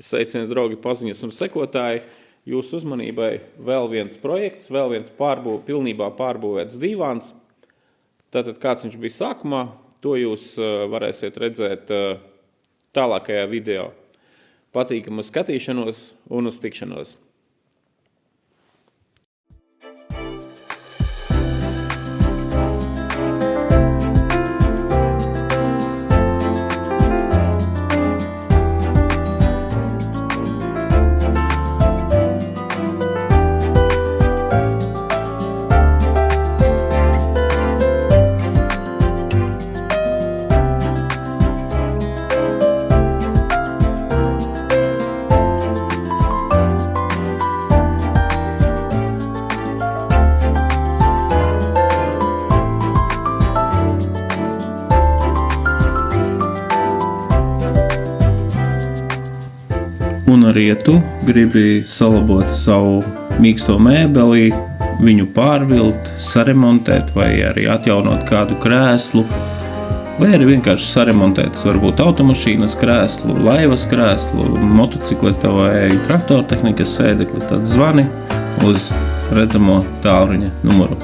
Sveiciens, draugi, paziņas un sekotāji. Jūsu uzmanībai vēl viens projekts, vēl viens pilnībā pārbūvēts dīvāns. Tātad kāds viņš bija sākumā, to jūs varēsiet redzēt tālākajā video. Patīkamu skatīšanos un uz tikšanos! Un arī, ja tu gribi salabot savu mīksto mēbeli, viņu pārvilt, saremontēt vai arī atjaunot kādu krēslu, vai arī vienkārši saremontēt varbūt automašīnas krēslu, laivas krēslu, motocikleta vai traktortehnikas sēdekli, tad zvani uz redzamo tālruņa numuru.